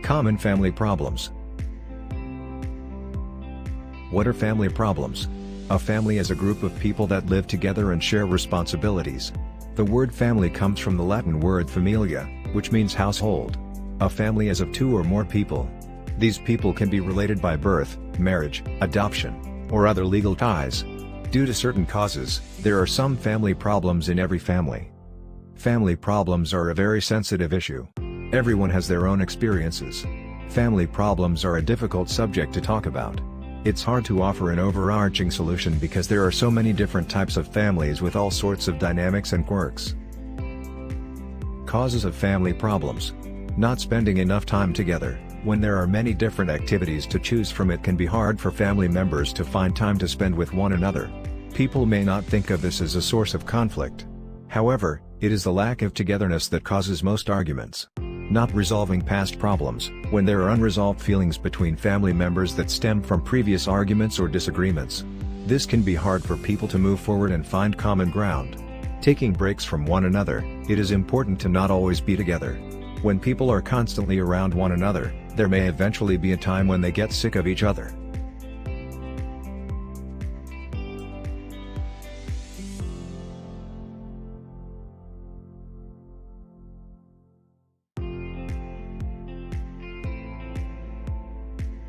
Common family problems. What are family problems? A family is a group of people that live together and share responsibilities. The word family comes from the Latin word familia, which means household. A family is of two or more people. These people can be related by birth, marriage, adoption, or other legal ties. Due to certain causes, there are some family problems in every family. Family problems are a very sensitive issue. Everyone has their own experiences. Family problems are a difficult subject to talk about. It's hard to offer an overarching solution because there are so many different types of families with all sorts of dynamics and quirks. Causes of family problems. Not spending enough time together. When there are many different activities to choose from, it can be hard for family members to find time to spend with one another. People may not think of this as a source of conflict. However, it is the lack of togetherness that causes most arguments. Not resolving past problems. When there are unresolved feelings between family members that stem from previous arguments or disagreements. This can be hard for people to move forward and find common ground. Taking breaks from one another. It is important to not always be together. When people are constantly around one another, there may eventually be a time when they get sick of each other.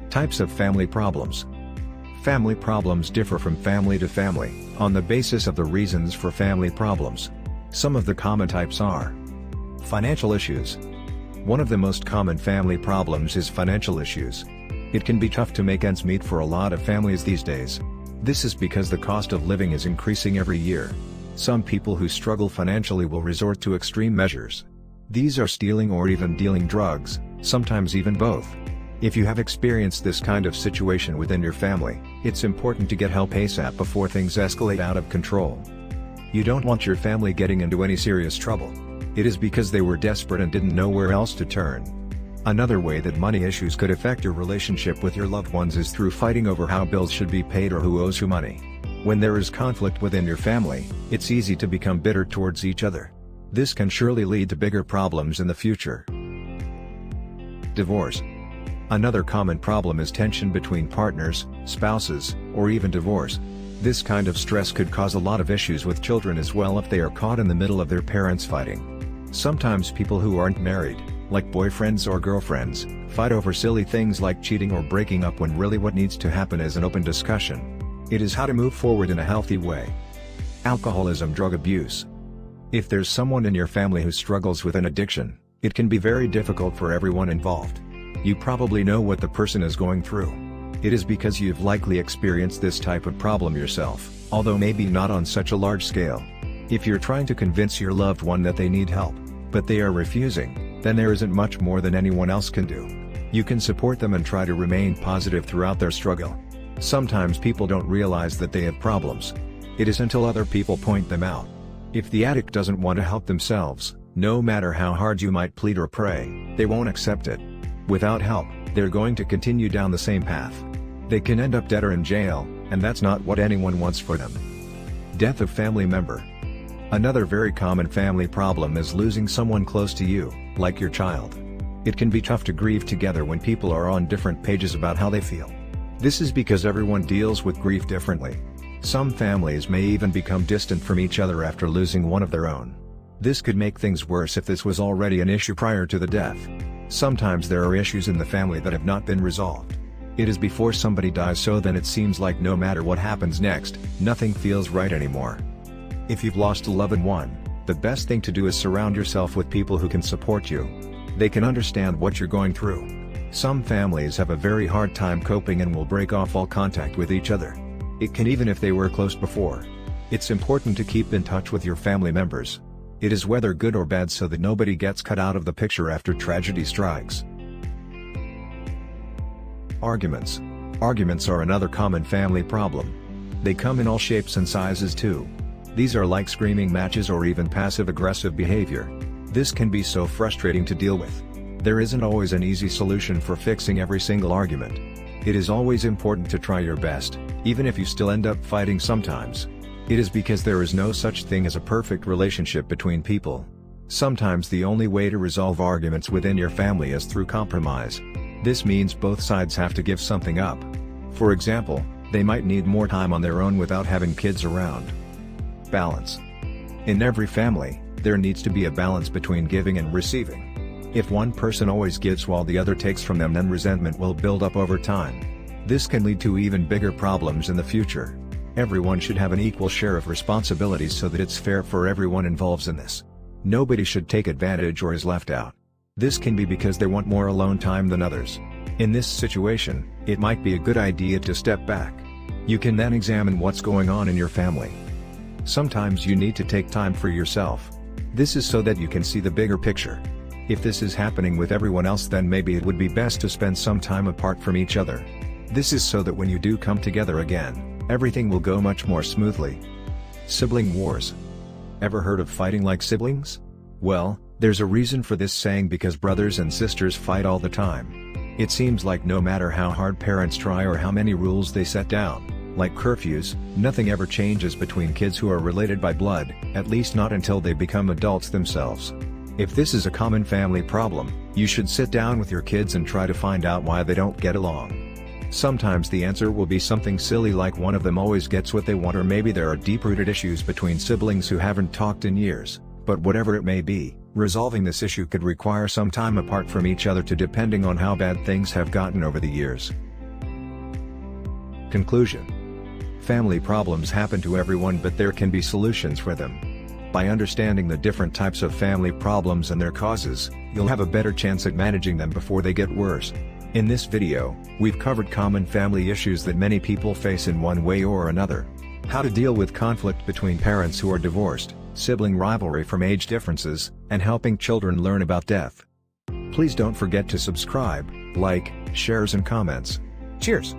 Types of family problems. Family problems differ from family to family, on the basis of the reasons for family problems. Some of the common types are financial issues. One of the most common family problems is financial issues. It can be tough to make ends meet for a lot of families these days. This is because the cost of living is increasing every year. Some people who struggle financially will resort to extreme measures. These are stealing or even dealing drugs, sometimes even both. If you have experienced this kind of situation within your family, it's important to get help ASAP before things escalate out of control. You don't want your family getting into any serious trouble. It is because they were desperate and didn't know where else to turn. Another way that money issues could affect your relationship with your loved ones is through fighting over how bills should be paid or who owes who money. When there is conflict within your family, it's easy to become bitter towards each other. This can surely lead to bigger problems in the future. Divorce. Another common problem is tension between partners, spouses, or even divorce. This kind of stress could cause a lot of issues with children as well if they are caught in the middle of their parents fighting. Sometimes people who aren't married, like boyfriends or girlfriends, fight over silly things like cheating or breaking up when really what needs to happen is an open discussion. It is how to move forward in a healthy way. Alcoholism-Drug Abuse. If there's someone in your family who struggles with an addiction, it can be very difficult for everyone involved. You probably know what the person is going through. It is because you've likely experienced this type of problem yourself, although maybe not on such a large scale. If you're trying to convince your loved one that they need help, but they are refusing, then there isn't much more than anyone else can do. You can support them and try to remain positive throughout their struggle. Sometimes people don't realize that they have problems. It is until other people point them out. If the addict doesn't want to help themselves, no matter how hard you might plead or pray, they won't accept it. Without help, they're going to continue down the same path. They can end up dead or in jail, and that's not what anyone wants for them. Death of family member. Another very common family problem is losing someone close to you, like your child. It can be tough to grieve together when people are on different pages about how they feel. This is because everyone deals with grief differently. Some families may even become distant from each other after losing one of their own. This could make things worse if this was already an issue prior to the death. Sometimes there are issues in the family that have not been resolved. It is before somebody dies, so then it seems like no matter what happens next, nothing feels right anymore. If you've lost a loved one, the best thing to do is surround yourself with people who can support you. They can understand what you're going through. Some families have a very hard time coping and will break off all contact with each other. It can even if they were close before. It's important to keep in touch with your family members. It is whether good or bad, so that nobody gets cut out of the picture after tragedy strikes. Arguments. Arguments are another common family problem. They come in all shapes and sizes too. These are like screaming matches or even passive-aggressive behavior. This can be so frustrating to deal with. There isn't always an easy solution for fixing every single argument. It is always important to try your best, even if you still end up fighting sometimes. It is because there is no such thing as a perfect relationship between people. Sometimes the only way to resolve arguments within your family is through compromise. This means both sides have to give something up. For example, they might need more time on their own without having kids around. Balance. In every family, there needs to be a balance between giving and receiving. If one person always gives while the other takes from them, then resentment will build up over time. This can lead to even bigger problems in the future. Everyone should have an equal share of responsibilities so that it's fair for everyone involved in this. Nobody should take advantage or is left out. This can be because they want more alone time than others. In this situation, it might be a good idea to step back. You can then examine what's going on in your family. Sometimes you need to take time for yourself. This is so that you can see the bigger picture. If this is happening with everyone else, then maybe it would be best to spend some time apart from each other. This is so that when you do come together again, everything will go much more smoothly. Sibling wars. Ever heard of fighting like siblings? Well, there's a reason for this saying, because brothers and sisters fight all the time. It seems like no matter how hard parents try or how many rules they set down, like curfews, nothing ever changes between kids who are related by blood, at least not until they become adults themselves. If this is a common family problem, you should sit down with your kids and try to find out why they don't get along. Sometimes the answer will be something silly like one of them always gets what they want, or maybe there are deep-rooted issues between siblings who haven't talked in years. But whatever it may be, resolving this issue could require some time apart from each other, depending on how bad things have gotten over the years. Conclusion. Family problems happen to everyone, but there can be solutions for them. By understanding the different types of family problems and their causes, you'll have a better chance at managing them before they get worse. In this video, we've covered common family issues that many people face in one way or another. How to deal with conflict between parents who are divorced, sibling rivalry from age differences, and helping children learn about death. Please don't forget to subscribe, like, shares and comments. Cheers!